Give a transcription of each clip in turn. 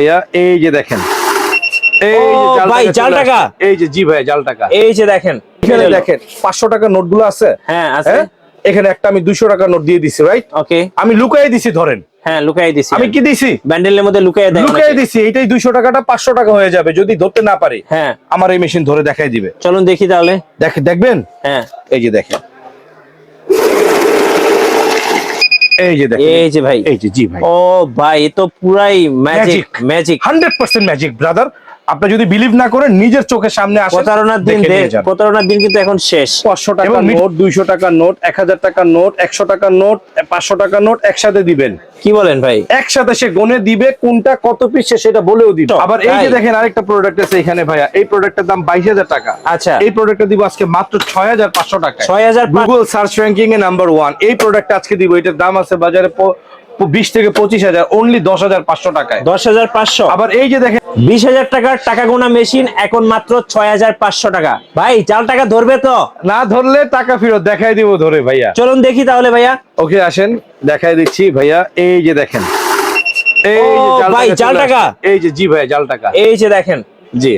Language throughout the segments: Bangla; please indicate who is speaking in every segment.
Speaker 1: ভাইয়া এই যে দেখেন, এই যে
Speaker 2: ভাই জাল টাকা,
Speaker 1: এই যে জি ভাই জাল টাকা,
Speaker 2: এই যে দেখেন
Speaker 1: এখানে দেখেন 500 টাকার নোটগুলো আছে।
Speaker 2: হ্যাঁ আছে।
Speaker 1: এখানে একটা আমি 200 টাকার নোট দিয়ে দিছি, রাইট?
Speaker 2: ওকে,
Speaker 1: আমি লুকাই দিছি, ধরেন।
Speaker 2: হ্যাঁ লুকাই দিছি।
Speaker 1: আমি কি দিছি?
Speaker 2: ব্যান্ডেলের মধ্যে লুকাই দেয়,
Speaker 1: লুকাই দিছি। এইটাই 200 টাকাটা 500 টাকা হয়ে যাবে যদি ধরতে না পারি।
Speaker 2: হ্যাঁ,
Speaker 1: আমার এই মেশিন ধরে দেখাই দিবে।
Speaker 2: চলুন দেখি তাহলে।
Speaker 1: দেখবেন?
Speaker 2: হ্যাঁ
Speaker 1: এই যে দেখেন, এই যে দেখেন,
Speaker 2: এই যে ভাই,
Speaker 1: এই যে জি ভাই।
Speaker 2: ও ভাই এ তো পুরাই ম্যাজিক, ম্যাজিক
Speaker 1: 100% ম্যাজিক ব্রাদার। আপনি যদি বিলিভ না করেন নিজের চোখের সামনে আসেন।
Speaker 2: প্রতারণার দিন, প্রতারণার দিন কিন্তু এখন শেষ।
Speaker 1: 500 টাকার নোট, 200 টাকার নোট, 1000 টাকার নোট, 100 টাকার নোট, 500 টাকার নোট একসাথে দিবেন।
Speaker 2: কি বলেন ভাই? একসাথে
Speaker 1: সে গনে দিবে, কোনটা কত পিস সেটা বলেও দিবে। আবার এই যে দেখেন আরেকটা প্রোডাক্ট আছে এখানে ভাইয়া, এই প্রোডাক্টের দাম 22000 টাকা।
Speaker 2: আচ্ছা,
Speaker 1: এই প্রোডাক্টটা দিব আজকে মাত্র 6500 টাকা।
Speaker 2: 6000
Speaker 1: গুগল সার্চ র‍্যাঙ্কিং এ নাম্বার 1 এই প্রোডাক্টটা আজকে দিব। এটার দাম আছে বাজারে 20 থেকে 25000, অনলি 10500 টাকায়।
Speaker 2: 10500।
Speaker 1: আবার এই যে দেখেন
Speaker 2: 20000 টাকার টাকা গোনা মেশিন এখন মাত্র 6500 টাকা। ভাই জাল টাকা ধরবে তো?
Speaker 1: না ধরলে টাকা ফেরত। দেখাই দিব ধরে ভাইয়া।
Speaker 2: চলুন দেখি তাহলে ভাইয়া।
Speaker 1: ওকে আসেন দেখাই দিচ্ছি ভাইয়া। এই যে দেখেন, এই যে
Speaker 2: ভাই জাল টাকা,
Speaker 1: এই যে জি ভাই জাল টাকা,
Speaker 2: এই যে দেখেন
Speaker 1: জি।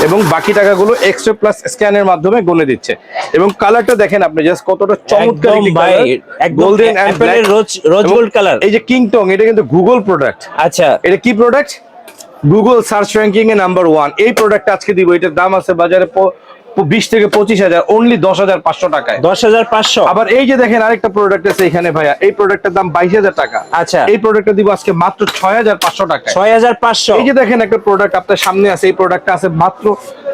Speaker 1: এবং বাকি টাকাগুলো এক্সট্রা প্লাস স্ক্যানের মাধ্যমে গুনে দিচ্ছে। এবং কালারটা দেখেন আপনি, জাস্ট কতটা চমৎকার একটি colour, golden and black,
Speaker 2: rose gold colour.
Speaker 1: এই যে কিংটং, এটা কিন্তু গুগল প্রোডাক্ট।
Speaker 2: আচ্ছা,
Speaker 1: এটা কি প্রোডাক্ট? গুগল সার্চ র‍্যাঙ্কিং এ নাম্বার 1 এই প্রোডাক্টটা আজকে দিব। এটার দাম আছে বাজারে 20 থেকে 25000, অনলি 10500 টাকায়।
Speaker 2: 10500।
Speaker 1: আবার এই যে দেখেন আরেকটা প্রোডাক্ট আছে এখানে ভাইয়া, এই প্রোডাক্টের দাম 22000 টাকা।
Speaker 2: আচ্ছা,
Speaker 1: এই প্রোডাক্টটা দিব আজকে মাত্র 6500 টাকা।
Speaker 2: 6500।
Speaker 1: এই যে দেখেন একটা প্রোডাক্ট আপনার সামনে আছে, এই প্রোডাক্টটা আছে মাত্র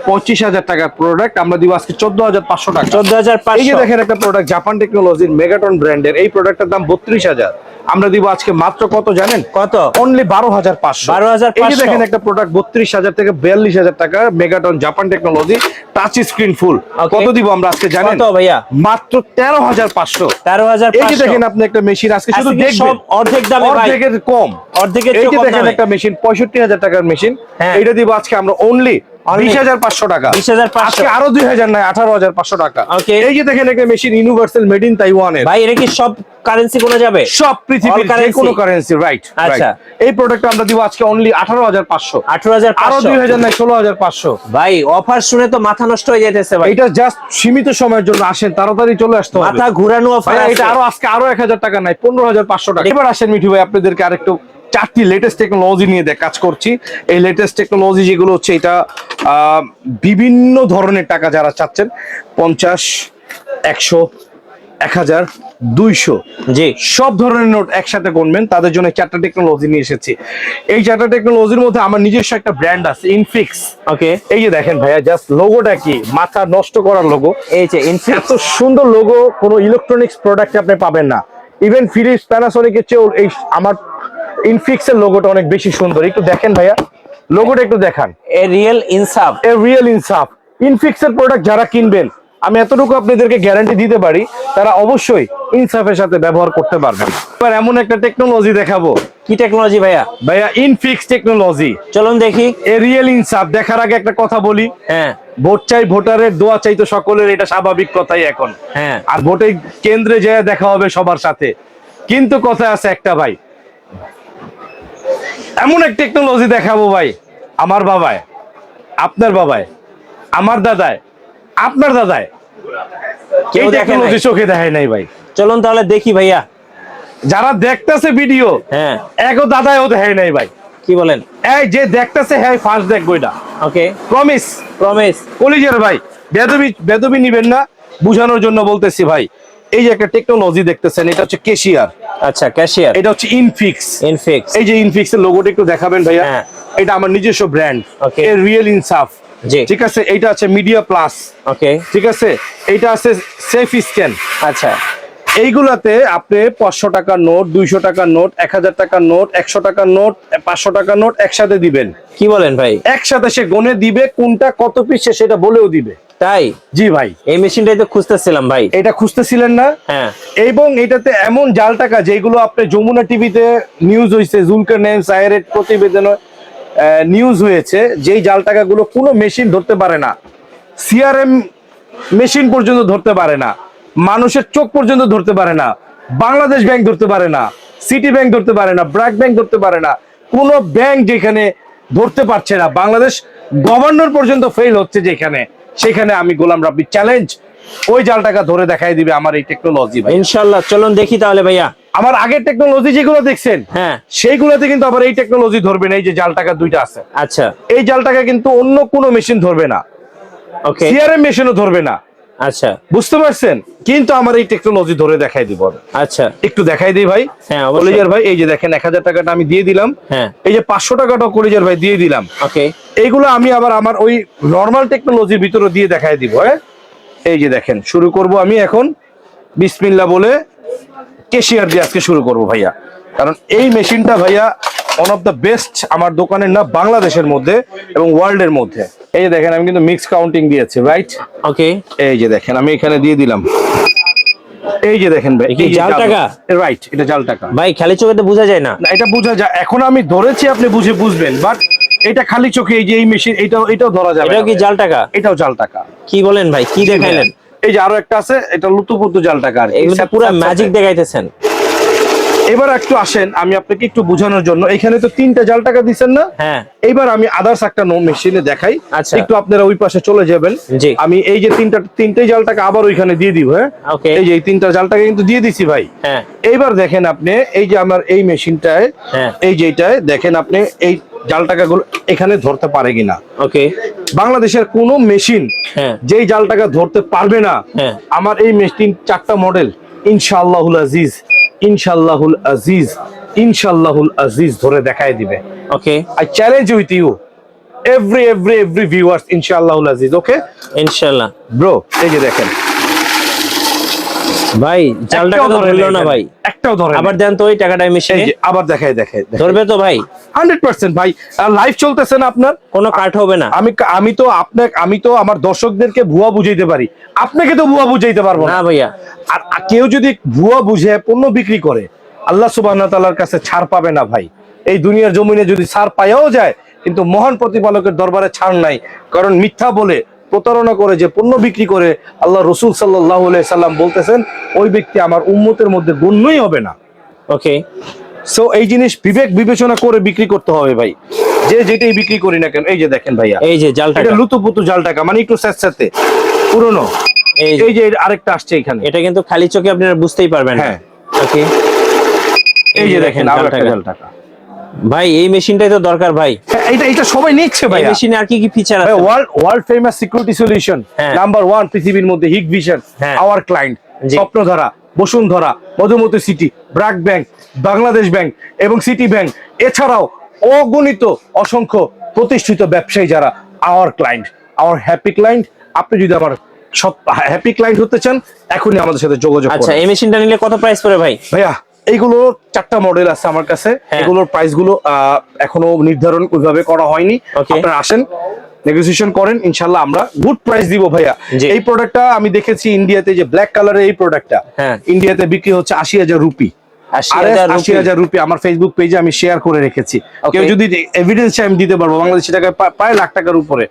Speaker 1: 25000 টাকার প্রোডাক্ট, আমরা দিব আজকে 14500 টাকা।
Speaker 2: 14500।
Speaker 1: এই যে দেখেন একটা প্রোডাক্ট জাপান টেকনোলজির মেগাটন ব্র্যান্ডের, এই প্রোডাক্টের দাম 32000, আমরা দিব আজকে মাত্র কত জানেন?
Speaker 2: কত?
Speaker 1: অনলি 12500।
Speaker 2: 12500।
Speaker 1: এই যে দেখেন একটা প্রোডাক্ট 32000 থেকে 42000 টাকা, megaton Japan technology touch screen ফুল। কত দিব আমরা আজকে জানেন?
Speaker 2: কত ভাইয়া?
Speaker 1: মাত্র 13500।
Speaker 2: 13500।
Speaker 1: এই যে দেখেন আপনি একটা মেশিন আজকে শুধু দেখবেন,
Speaker 2: সব অর্ধেক দামে ভাই,
Speaker 1: অর্ধেকের কম,
Speaker 2: অর্ধেকের
Speaker 1: এই
Speaker 2: চেয়ে
Speaker 1: যে
Speaker 2: কম
Speaker 1: দেখেন
Speaker 2: দামে।
Speaker 1: একটা মেশিন 65000 টাকার মেশিন,
Speaker 2: হ্যাঁ।
Speaker 1: এটা দিব আজকে আমরা অনলি 20500 টাকা।
Speaker 2: 20500।
Speaker 1: আজকে আরো 2000 নাই, 18500 টাকা।
Speaker 2: ওকে।
Speaker 1: এই যে দেখেন একটা মেশিন ইউনিভার্সাল মেড ইন তাইওয়ানের।
Speaker 2: ভাই এটা কি সব কারেন্সি কোনা যাবে?
Speaker 1: সব পৃথিবীর যে কোনো কারেন্সি, রাইট?
Speaker 2: আচ্ছা,
Speaker 1: এই প্রোডাক্টটা আমরা দিব আজকে অনলি 18500।
Speaker 2: 18500।
Speaker 1: আরো 2000 নাই, 16500।
Speaker 2: ভাই অফার শুনে তো মাথা নষ্ট হয়ে যাইতেছে ভাই।
Speaker 1: এটা জাস্ট সীমিত সময়ের জন্য, আসেন তাড়াতাড়ি চলে আসতে হবে।
Speaker 2: মাথা ঘুরানো অফার আছে।
Speaker 1: এটা আরো আজকে আরো 1000 টাকা নাই, 15500 টাকা। এবার আসেন মিঠু ভাই, আপনাদেরকে আরেকটু 4টি লেটেস্ট টেকনোলজি নিয়ে কাজ করছি। এই লেটেস্ট টেকনোলজি যেগুলো হচ্ছে, এটা বিভিন্ন ধরনের টাকা যারা চাচ্ছেন, 50, 100, 1000, 200,
Speaker 2: জি,
Speaker 1: সব ধরনের নোট একসাথে গুনবেন, তাদের জন্য 4টা টেকনোলজি নিয়ে এসেছি। এই 4টা টেকনোলজির মধ্যে আমার নিজস্ব একটা ব্র্যান্ড আছে, ইনফিক্স।
Speaker 2: ওকে।
Speaker 1: এই যে দেখেন ভাইয়া, জাস্ট লোগোটা কি মাথা নষ্ট করার লোগো।
Speaker 2: এই যে ইনফিক্স,
Speaker 1: এত সুন্দর লোগো কোনো ইলেকট্রনিক্স প্রোডাক্টে আপনি পাবেন না। ইভেন ফিলিপস, প্যানাসোনিকের চেয়েও এই আমার ইনফিক্স এর লোগোটা অনেক বেশি সুন্দর। একটু দেখেন ভাইয়া, লোগোটা একটু দেখান।
Speaker 2: এ রিয়েল ইনসাফ,
Speaker 1: এ রিয়েল ইনসাফ। ইনফিক্স এর প্রোডাক্ট যারা কিনবেন, আমি এতটুকু আপনাদেরকে গ্যারান্টি দিতে পারি, তারা অবশ্যই ইনসাফের সাথে ব্যবহার করতে পারবেন। এবার এমন একটা টেকনোলজি দেখাবো।
Speaker 2: কি টেকনোলজি ভাইয়া?
Speaker 1: ভাইয়া ইনফিক্স টেকনোলজি।
Speaker 2: চলুন দেখি।
Speaker 1: এ রিয়েল ইনসাফ দেখার আগে একটা কথা বলি।
Speaker 2: হ্যাঁ,
Speaker 1: ভোট চাই, ভোটারের দোয়া চাই তো সকলের, এটা স্বাভাবিক কথাই এখন।
Speaker 2: হ্যাঁ,
Speaker 1: আর ভোটে কেন্দ্রে যেয়ে দেখা হবে সবার সাথে। কিন্তু কথা আছে একটা ভাই, এমন এক টেকনোলজি দেখাবো ভাই, আমার বাবায়, আপনার বাবায়, আমার দাদায়, আপনার দাদায়
Speaker 2: কেউ দেখে নাই,
Speaker 1: চোখে দেখায় নাই ভাই।
Speaker 2: চলুন তাহলে দেখি ভাইয়া।
Speaker 1: যারা দেখতেছে ভিডিও,
Speaker 2: হ্যাঁ,
Speaker 1: এগো দাদায়ও দেখায় নাই ভাই।
Speaker 2: কি বলেন?
Speaker 1: এই যে দেখতেছে, হ্যাঁ ফার্স্ট দেখবো এটা।
Speaker 2: ওকে,
Speaker 1: প্রমিস,
Speaker 2: প্রমিস।
Speaker 1: কলিজার ভাই, বেদবি নিবেন না, বুঝানোর জন্য বলতেছি ভাই। এই যে একটা টেকনোলজি দেখতেছেন, এটা হচ্ছে ক্যাশিয়ার।
Speaker 2: আচ্ছা, ক্যাশিয়ার।
Speaker 1: এটা হচ্ছে ইনফিক্স।
Speaker 2: ইনফিক্স।
Speaker 1: এই যে ইনফিক্স এর লোগোটা একটু দেখাবেন ভাইয়া।
Speaker 2: হ্যাঁ,
Speaker 1: এটা আমার নিজস্ব ব্র্যান্ড,
Speaker 2: ওকে।
Speaker 1: এর রিয়েল ইনসাফ।
Speaker 2: জি,
Speaker 1: ঠিক আছে। এইটা আছে মিডিয়া প্লাস।
Speaker 2: ওকে,
Speaker 1: ঠিক আছে। এইটা আছে সেফ স্ক্যান।
Speaker 2: আচ্ছা।
Speaker 1: এইগুলাতে আপনি 500 টাকার নোট, 200 টাকার নোট, 1000 টাকার নোট, 100 টাকার নোট, 500 টাকার নোট একসাথে দিবেন।
Speaker 2: কি বলেন ভাই?
Speaker 1: একসাথে সে গনে দিবে, কোনটা কত পিস সেটা বলেও দিবে।
Speaker 2: তাই?
Speaker 1: জি ভাই।
Speaker 2: এই মেশিনটাই তো খুঁজতেছিলাম ভাই।
Speaker 1: এটা খুঁজতেছিলেন না?
Speaker 2: হ্যাঁ।
Speaker 1: এবং এটাতে এমন জাল টাকা যেগুলো আপনি যমুনা টিভিতে নিউজ হয়েছে, জুলকারনাইন সাহেরের প্রতিবেদনে নিউজ হয়েছে, যেই জাল টাকাগুলো কোনো মেশিন ধরতে পারে না, সিআরএম মেশিন পর্যন্ত ধরতে পারে না, মানুষের চোখ পর্যন্ত ধরতে পারে না, বাংলাদেশ ব্যাংক ধরতে পারে না, সিটি ব্যাংক ধরতে পারে না, ব্র্যাক ব্যাংক ধরতে পারে না, কোন ব্যাংক যেখানে ধরতে পারছে না, বাংলাদেশ গভর্নর পর্যন্ত ফেল হচ্ছে যেখানে, সেখানে আমি গোলাম রাব্বি চ্যালেঞ্জ, ওই জাল টাকা ধরে দেখাই দিবে আমার এই টেকনোলজি ভাই।
Speaker 2: ইনশাআল্লাহ চলুন দেখি তাহলে ভাইয়া।
Speaker 1: আমার আগের টেকনোলজি যেগুলো দেখছেন
Speaker 2: হ্যাঁ
Speaker 1: সেইগুলোতে কিন্তু আবার এই টেকনোলজি ধরবে না। এই যে জাল টাকা দুইটা আছে,
Speaker 2: আচ্ছা
Speaker 1: এই জাল টাকা কিন্তু অন্য কোনো মেশিন ধরবে না,
Speaker 2: ওকে
Speaker 1: সিআরএম মেশিনও ধরবে না,
Speaker 2: আচ্ছা
Speaker 1: বুঝতে পারছেন? কিন্তু আমার এই টেকনোলজি ধরে দেখাই দিব।
Speaker 2: আচ্ছা
Speaker 1: একটু দেখাই দিই ভাই।
Speaker 2: হ্যাঁ, অবশ্যই।
Speaker 1: কলিজার ভাই এই যে দেখেন 1000 টাকাটা আমি দিয়ে দিলাম,
Speaker 2: হ্যাঁ
Speaker 1: এই যে 500 টাকাটা কলিজার ভাই দিয়ে দিলাম।
Speaker 2: ওকে
Speaker 1: এইগুলো আমি আবার আমার ওই নরমাল টেকনোলজির ভিতরে দিয়ে দেখাই দিব। হ্যাঁ এই যে দেখেন, শুরু করব আমি এখন বিসমিল্লাহ বলে কেশিয়ার দিয়ে আজকে শুরু করব ভাইয়া, কারণ এই মেশিনটা ভাইয়া ওয়ান অফ দ্য বেস্ট আমার দোকানের না, বাংলাদেশের মধ্যে এবং ওয়ার্ল্ডের মধ্যে। এই যে দেখেন আমি কিন্তু মিক্স কাউন্টিং দিয়েছি, রাইট?
Speaker 2: ওকে
Speaker 1: এই যে দেখেন আমি এখানে দিয়ে দিলাম, এই যে দেখেন ভাই,
Speaker 2: কি জাল টাকা?
Speaker 1: রাইট, এটা জাল টাকা
Speaker 2: ভাই খালি চোখে তো বোঝা যায় না।
Speaker 1: না, এটা বোঝা যায়, এখন আমি ধরেছি আপনি বুঝবেন, বাট এটা খালি চোখে এই যে এই মেশিন এটাও ধরা যাবে
Speaker 2: এটাও
Speaker 1: না
Speaker 2: কি
Speaker 1: ভাই।
Speaker 2: জাল টাকা?
Speaker 1: এটাও জাল টাকা।
Speaker 2: কি বলেন ভাই, কি দেখাইলেন?
Speaker 1: এই যে আরো একটা আছে, এটা লুতুপুতু জাল টাকা আর কি।
Speaker 2: এগুলো তো পুরো ম্যাজিক দেখাইতেছেন।
Speaker 1: এবার একটু আসেন আমি আপনাকে একটু বোঝানোর জন্য, এখানে তো 3টা জাল টাকা দিচ্ছেন না,
Speaker 2: হ্যাঁ
Speaker 1: এইবার আমি আদার্স একটা মেশিনে দেখাই।
Speaker 2: আচ্ছা।
Speaker 1: একটু আপনারা ওই পাশে চলে যাবেন।
Speaker 2: জি।
Speaker 1: আমি এই যে তিনটেই জাল টাকা আবার ওইখানে দিয়ে দিব। হ্যাঁ
Speaker 2: ওকে।
Speaker 1: এই যে এই 3টা জাল টাকা কিন্তু দিয়ে দিছি ভাই।
Speaker 2: হ্যাঁ
Speaker 1: এইবার দেখেন আপনি এই যে আমার এই মেশিনটায়,
Speaker 2: হ্যাঁ।
Speaker 1: এই যেটায় দেখেন আপনি এই জাল টাকাগুলো এখানে ধরতে পারে কিনা।
Speaker 2: ওকে
Speaker 1: বাংলাদেশের কোনো মেশিন
Speaker 2: হ্যাঁ
Speaker 1: যেই জাল টাকা ধরতে পারবে না,
Speaker 2: হ্যাঁ।
Speaker 1: আমার এই মেশিন 4টা মডেল ইনশাআল্লাহুল আজিজ, ইনশাআল্লাহুল আজিজ, ইনশাআল্লাহুল আজিজ ধরে দেখায় দিবে।
Speaker 2: Okay
Speaker 1: I challenge with you every viewers, ইনশাআল্লাহুল আজিজ। ওকে
Speaker 2: ইনশাআল্লাহ।
Speaker 1: ব্রো, এই যে দেখেন
Speaker 2: ভাই জাল টাকা তো ধরলো না ভাই,
Speaker 1: একটাও ধরে
Speaker 2: আবার দেন তো ওই টাকাটা
Speaker 1: এই
Speaker 2: মেশিনে।
Speaker 1: যে আবার দেখায়
Speaker 2: ধরবে তো ভাই?
Speaker 1: 100% ভাই। লাইভ চলতেছে না আপনার,
Speaker 2: কোনো কাট হবে না।
Speaker 1: আমি তো আমার দর্শকদেরকে ভুয়া বুঝাইতে পারি, আপনাকে তো ভুয়া বুঝাইতে পারবো
Speaker 2: না
Speaker 1: না
Speaker 2: ভাইয়া।
Speaker 1: আর কেউ যদি ভুয়া বুঝে পণ্য বিক্রি করে, আল্লাহ সুবহানাহু ওয়া তাআলার কাছে ছাড় পাবে না ভাই। এই দুনিয়ার জমিনে যদি ছাড় পাওয়াও যায়, কিন্তু মহান প্রতিপালকের দরবারে ছাড় নাই, কারণ মিথ্যা বলে প্রতারণা করে যে পণ্য বিক্রি করে, আল্লাহ রসুল সাল্লাল্লাহু আলাইহি সাল্লাম বলতেছেন ওই ব্যক্তি আমার উম্মতের মধ্যে গণ্যই হবে না।
Speaker 2: ওকে
Speaker 1: সো এই জিনিস বিবেক বিবেচনা করে বিক্রি করতে হবে ভাই, যে যেটাই বিক্রি করি না কেন। এই যে দেখেন ভাইয়া,
Speaker 2: এই যে জাল টাকা,
Speaker 1: এটা লুতুপুতু জাল টাকা, মানে একটু স্যাঁতস্যাঁতে পুরনো।
Speaker 2: এই
Speaker 1: এই যে আরেকটা আসছে এখানে,
Speaker 2: এটা কিন্তু খালি চোখে আপনারা বুঝতেই পারবেন না।
Speaker 1: হ্যাঁ।
Speaker 2: ওকে
Speaker 1: এই যে দেখেন আরো
Speaker 2: জাল
Speaker 1: একটা
Speaker 2: টাকা।
Speaker 1: জাল টাকা।
Speaker 2: ভাই এই মেশিনটাই তো দরকার ভাই।
Speaker 1: হ্যাঁ, এটা সবাই নিচ্ছে ভাই।
Speaker 2: এই মেশিনে আর কি কি ফিচার আছে?
Speaker 1: ওয়ার্ল্ড ফেমাস সিকিউরিটি সলিউশন
Speaker 2: হ্যাঁ।
Speaker 1: নাম্বার 1 পৃথিবীর মধ্যে, হিগভিশন,
Speaker 2: হ্যাঁ।
Speaker 1: আওয়ার ক্লায়েন্ট,
Speaker 2: জি।
Speaker 1: Swapnodhara, Bashundhara, Madhumati city, BRAC bank, Bangladesh bank এবং সিটি ব্যাংক, এছাড়াও অগণিত অসংখ্য প্রতিষ্ঠিত ব্যবসায়ী যারা our client, our happy client. আপনি যদি আমার হ্যাপি ক্লায়েন্ট হতে চান, এখনই আমাদের সাথে যোগাযোগ
Speaker 2: আচ্ছা,
Speaker 1: করুন।
Speaker 2: এই মেশিনটা নিলে কত প্রাইস পড়ে ভাই?
Speaker 1: ভাইয়া এইগুলো 4টা মডেল আছে আমার কাছে,
Speaker 2: হ্যাঁ।
Speaker 1: এগুলোর প্রাইস গুলো এখনো নির্ধারণ ওইভাবে করা হয়নি।
Speaker 2: Okay.
Speaker 1: আপনারা আসেন, নেগোসিয়েশন করেন, ইনশাল্লাহ আমরা গুড প্রাইস দিব ভাইয়া।
Speaker 2: জি।
Speaker 1: এই প্রোডাক্টটা আমি দেখেছি ইন্ডিয়াতে, যে ব্ল্যাক কালারের এই প্রোডাক্টটা
Speaker 2: হ্যাঁ।
Speaker 1: ইন্ডিয়াতে বিক্রি হচ্ছে 80,000 রুপি।
Speaker 2: 80,000
Speaker 1: রুপি আমার ফেসবুক পেজে আমি শেয়ার করে রেখেছি।
Speaker 2: Okay.
Speaker 1: কেউ যদি এভিডেন্স চাই আমি দিতে পারবো, বাংলাদেশি টাকায় প্রায় লাখ টাকার উপরে।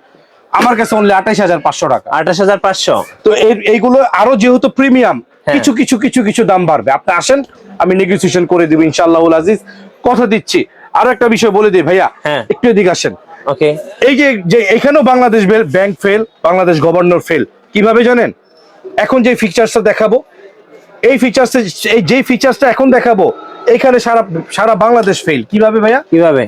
Speaker 1: আমার কাছে অনলি 28,500 টাকা।
Speaker 2: 28,500।
Speaker 1: তো এইগুলো আরো যেহেতু প্রিমিয়াম,
Speaker 2: হ্যাঁ।
Speaker 1: কিছু দাম বাড়বে। আপনি আসেন, আমি নেগোসিয়েশন করে দিব ইনশাআল্লাহুল আজিজ, কথা দিচ্ছি। আরো একটা বিষয় বলে দিই ভাইয়া,
Speaker 2: হ্যাঁ।
Speaker 1: একটু এদিকে আসেন।
Speaker 2: ওকে
Speaker 1: এই যে এখানেও Bangladesh bank fail, Bangladesh governor fail. কিভাবে জানেন? এখন যে ফিচার্সটা দেখাবো, এই ফিচার্সটা এখন দেখাবো, এখানে সারা বাংলাদেশ ফেল। কিভাবে ভাইয়া?
Speaker 2: কিভাবে?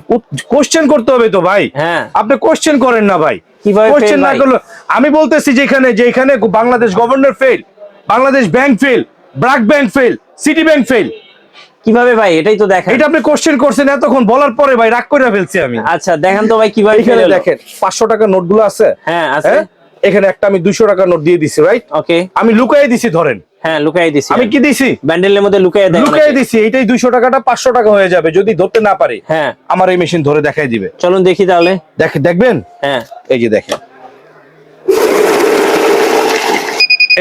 Speaker 1: কোশ্চেন করতে হবে তো ভাই।
Speaker 2: হ্যাঁ।
Speaker 1: আপনি কোশ্চেন করেন না ভাই,
Speaker 2: কিভাবে
Speaker 1: কোশ্চেন
Speaker 2: fail
Speaker 1: না
Speaker 2: ভাই?
Speaker 1: করলে আমি বলতেছি যেখানে Bangladesh governor fail, Bangladesh bank fail, BRAC bank fail, city bank fail.
Speaker 2: কিভাবে ভাই? এটাই তো দেখেন।
Speaker 1: এটা আপনি কোশ্চেন করছেন এতক্ষণ, বলার পরে ভাই রাগ করে ফেলছি আমি।
Speaker 2: আচ্ছা দেখেন তো ভাই কিভাবে
Speaker 1: এখানে
Speaker 2: fail হলো?
Speaker 1: দেখেন 500 টাকার নোটগুলো আছে।
Speaker 2: হ্যাঁ আছে।
Speaker 1: এখানে একটা আমি 200 টাকার নোট দিয়ে দিছি, রাইট?
Speaker 2: ওকে
Speaker 1: আমি লুকাই দিছি, ধরেন
Speaker 2: হ্যাঁ লুকাই দিছি।
Speaker 1: আমি কি দিছি?
Speaker 2: ব্যান্ডেলের মধ্যে লুকাই দেয়
Speaker 1: লুকাই
Speaker 2: অনেকে।
Speaker 1: দিছি। এইটাই 200 টাকাটা 500 টাকা হয়ে যাবে যদি ধরতে না পারি।
Speaker 2: হ্যাঁ
Speaker 1: আমার এই মেশিন ধরে দেখাই দিবে।
Speaker 2: চলুন দেখি তাহলে।
Speaker 1: দেখবেন?
Speaker 2: হ্যাঁ
Speaker 1: এই যে দেখেন,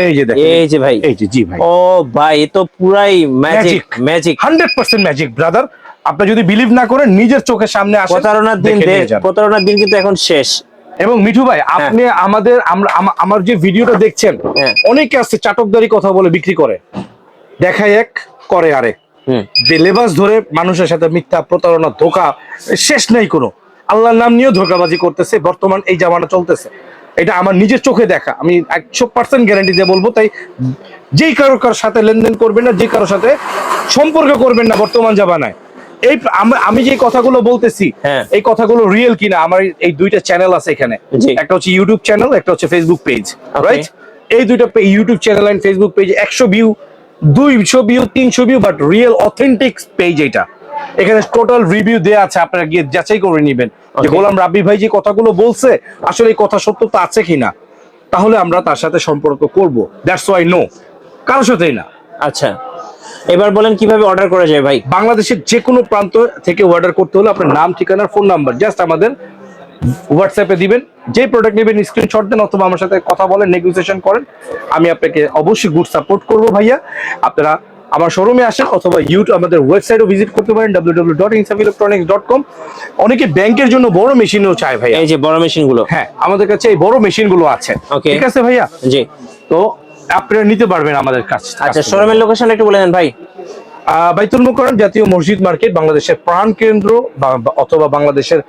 Speaker 1: এই যে দেখেন,
Speaker 2: এই যে ভাই।
Speaker 1: এই যে, জি ভাই,
Speaker 2: ও ভাই এ তো পুরাই ম্যাজিক ম্যাজিক।
Speaker 1: 100% magic brother. আপনি যদি বিলিভ না করেন, নিজের চোখের সামনে আসেন,
Speaker 2: প্রতারণার দিন
Speaker 1: দেখে নিয়ে যান।
Speaker 2: প্রতারণার দিন কিন্তু এখন শেষ।
Speaker 1: এবং মিঠু ভাই, আপনি আমার যে ভিডিওটা দেখছেন,
Speaker 2: হ্যাঁ।
Speaker 1: অনেকে আছে চাটকদারি কথা বলে বিক্রি করে, দেখায় এক, করে আরেক। লেবাস ধরে মানুষের সাথে মিথ্যা প্রতারণা ধোকা শেষ নেই কোনো। আল্লাহর নাম নিয়েও ধোকাবাজি করতেছে বর্তমান এই জামানা চলতেছে। এটা আমার নিজের চোখে দেখা, আমি 100% গ্যারান্টি দিয়ে বলবো। তাই যেই কারোর সাথে লেনদেন করবেন না, যে কারোর সাথে সম্পর্ক করবেন না বর্তমান জামানায়। এই আমি যে কথাগুলো বলতেছি এই কথাগুলো রিয়েল কিনা, আমার এই দুইটা চ্যানেল আছে এখানে, একটা হচ্ছে ইউটিউব চ্যানেল, একটা হচ্ছে ফেসবুক পেজ, রাইট? এই দুইটা YouTube channel and Facebook page 100 view, 200 view, 300 view, but real authentic page এটা। এখানে টোটাল রিভিউ দেয়া আছে, আপনারা গিয়ে যাচাই করে নেবেন যে গোলাম রাব্বি ভাই যে কথাগুলো বলছে আসলে এই কথা সত্যতা আছে কিনা, তাহলে আমরা তার সাথে সম্পর্ক করব। দ্যাটস ওয়াই নো, কারোর সাথেই না।
Speaker 2: আচ্ছা, এবার বলেন কিভাবে অর্ডার করা যায় ভাই?
Speaker 1: বাংলাদেশের যে কোনো প্রান্ত থেকে অর্ডার করতে হলে আপনার নাম, ঠিকানা, ফোন নাম্বার জাস্ট আমাদের হোয়াটসঅ্যাপে দিবেন। যে প্রোডাক্ট নেবেন স্ক্রিনশট দেন অথবা আমার সাথে কথা বলেন, নেগোসিয়েশন করেন, আমি আপনাকে অবশ্যই গুড সাপোর্ট করব ভাইয়া। আপনারা আমার শোরুমে আসেন অথবা আমাদের ওয়েবসাইটও ভিজিট করতে পারেন www.insafelectronics.com। অনেকে ব্যাংকের জন্য বড় মেশিনও চায় ভাইয়া,
Speaker 2: এই যে বড় মেশিন গুলো,
Speaker 1: হ্যাঁ আমাদের কাছে এই বড় মেশিন গুলো আছে। ঠিক আছে ভাইয়া,
Speaker 2: জি,
Speaker 1: তো আপনারা নিতে পারবেন আমাদের কাছে।
Speaker 2: আচ্ছা, শোরুমের লোকেশন একটু বলে দেন ভাই।
Speaker 1: বাইতুল মোকাররম জাতীয় মসজিদ মার্কেট, বাংলাদেশের প্রাণ কেন্দ্র অথবা বাংলাদেশের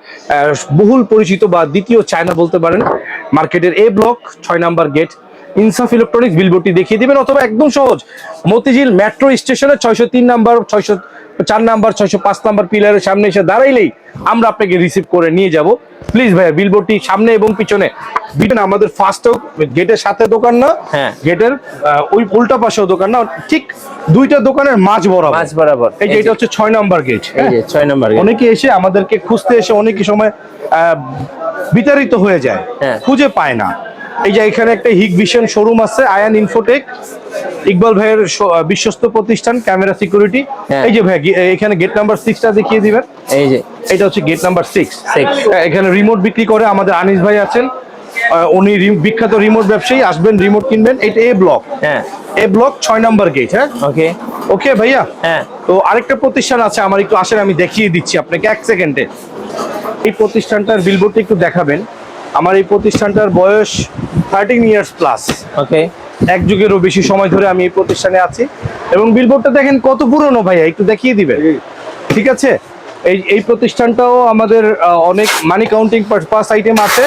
Speaker 1: বহুল পরিচিত বা দ্বিতীয় চায়না বলতে পারেন, মার্কেটের এ ব্লক 6 নাম্বার গেট। ইনসাফ ইলেকট্রনিক্স বিলবোর্ডটি দেখিয়ে দিবেন, অথবা একদম সহজ মতিঝিল মেট্রো স্টেশনে 603 নাম্বার, 604 নাম্বার, 605 নাম্বার পিলারের সামনে এসে দাঁড়াইলেই আমরা আপনাকে রিসিভ করে নিয়ে যাব। প্লিজ ভাইয়া, বিলবোর্ডটি সামনে এবং পিছনে আমাদের ফার্স্ট গেটের সাথে দোকান না, গেটের ওই উল্টা পাশেও দোকান না, ঠিক দুইটা দোকানের মাঝ বরাবর। এই যে এটা হচ্ছে 6 নাম্বার গেট।
Speaker 2: এই যে 6 নাম্বার গেট।
Speaker 1: অনেকে এসে আমাদেরকে খুঁজতে এসে অনেক সময় বিতাড়িত হয়ে যায়, খুঁজে পায় না। এই যে এখানে একটা হিগ ভিশন শোরুম আছে, আয়ান ইনফোটেক, ইকবাল ভাইয়ের বিশ্বস্ত প্রতিষ্ঠান, ক্যামেরা সিকিউরিটি। এই যে ভাই এখানে গেট নাম্বার 6টা দেখিয়ে দিবেন। এই যে এটা হচ্ছে গেট নাম্বার 6। এখানে রিমোট বিক্রি করে আমাদের আনিস ভাই আছেন, উনি বিখ্যাত রিমোট ব্যবসায়ী, আসবেন রিমোট কিনবেন। এটা এ ব্লক, এ ব্লক 6 নাম্বার গেট। হ্যাঁ, ওকে ওকে ভাইয়া। তো আরেকটা প্রতিষ্ঠান আছে আমার, একটু আসেন আমি দেখিয়ে দিচ্ছি আপনাকে 1 সেকেন্ডে। এই প্রতিষ্ঠানটার বিলবোর্ডটা একটু দেখাবেন। আমার এই প্রতিষ্ঠানটার বয়স 13 ইয়ার্স প্লাস। ওকে, এক যুগেরও বেশি সময় ধরে আমি এই প্রতিষ্ঠানে আছি, এবং বিলবোর্ডটা দেখেন কত পুরনো ভাইয়া, একটু দেখিয়ে দিবেন। ঠিক আছে, এই প্রতিষ্ঠানটাও আমাদের অনেক মানি কাউন্টিং পাস আইটেম আছে,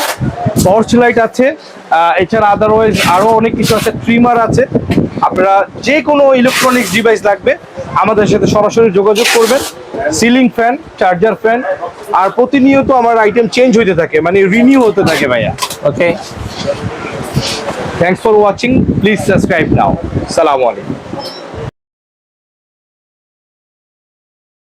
Speaker 1: টর্চ লাইট আছে, এছাড়া আদারওয়াইজ আরো অনেক কিছু আছে, ট্রিমার আছে। আপনারা যে কোনো ইলেকট্রনিক্স ডিভাইস লাগবে আমাদের সাথে সরাসরি যোগাযোগ করবেন। সিলিং ফ্যান, চার্জার ফ্যান, আর প্রতিনিয়ত আমার আইটেম চেঞ্জ হতে থাকে, মানে রিনিউ হতে থাকে ভাইয়া। Okay, thanks for watching, please subscribe now. আসসালামু আলাইকুম।